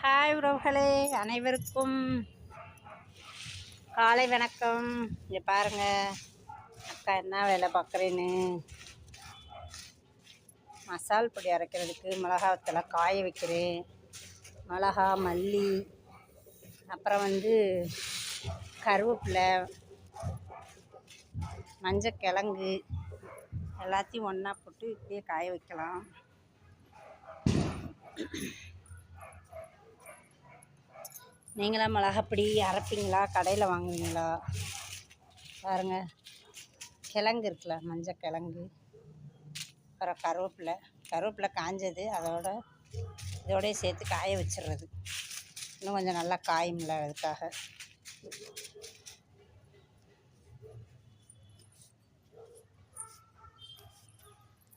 Hi உறவுகளே, அனைவருக்கும் காலை வணக்கம். இங்கே பாருங்கள், அக்கா என்ன வேலை பார்க்குறேன்னு. மசால் பொடி அரைக்கிறதுக்கு மிளகா வத்தலை காய வைக்கிறேன். மிளகா, மல்லி, அப்புறம் கருவேப்பிலை, மஞ்சக்கிழங்கு எல்லாத்தையும் ஒன்றா போட்டு இப்படியே காய வைக்கலாம். நீங்களாம் மிளகாப்பொடி அரைப்பீங்களா, கடையில் வாங்குவீங்களா? பாருங்கள், கிழங்கு இருக்குல்ல, மஞ்சக்கிழங்கு, அப்புறம் கருவேப்பிலை காஞ்சது, இதோடய சேர்த்து காய வச்சிடுறது. இன்னும் கொஞ்சம் நல்லா காயும்ல, அதுக்காக.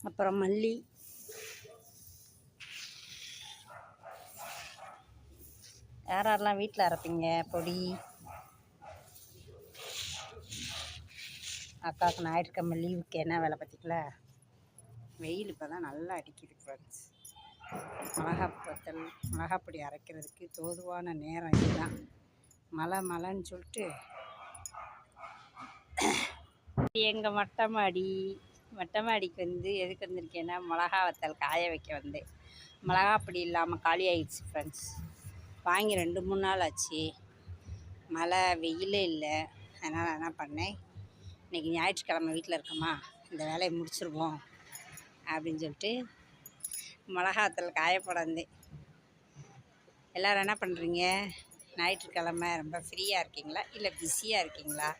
அப்புறம் மல்லி, யாரெல்லாம் வீட்டில் அரைப்பீங்க பொடி? அக்காவுக்கு ஞாயிற்றுக்கிழமை லீவுக்கு என்ன வேலை பார்த்திங்களா? வெயில் இப்போ தான் நல்லா அடிக்குது ஃப்ரெண்ட்ஸ். மிளகாப்பொடி அரைக்கிறதுக்கு தோதுவான நேரம் இதுதான். மழைன்னு சொல்லிட்டு எங்கள் மொட்டை மாடிக்கு எதுக்கு வந்திருக்கேன்னா, மிளகா வத்தல் காய வைக்க வந்தேன். மிளகாப்பொடி இல்லாமல் காலி ஆகிடுச்சு ஃப்ரெண்ட்ஸ். வாங்கி 2-3 நாள் ஆச்சு. மழை வெயிலே இல்லை. அதனால் என்ன பண்ணேன், இன்றைக்கி ஞாயிற்றுக்கிழமை வீட்டில் இருக்கோமா, இந்த வேலையை முடிச்சிருவோம் அப்படின்னு சொல்லிட்டு மிளகா வத்தல் காய போட வந்தேன். எல்லோரும் என்ன பண்ணுறீங்க? ஞாயிற்றுக்கிழமை ரொம்ப ஃப்ரீயாக இருக்கீங்களா, இல்லை பிஸியாக இருக்கீங்களா?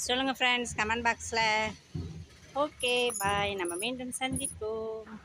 சொல்லுங்கள் ஃப்ரெண்ட்ஸ், கமெண்ட் பாக்ஸில். ஓகே, பாய். நம்ம மீண்டும் சந்திப்போம்.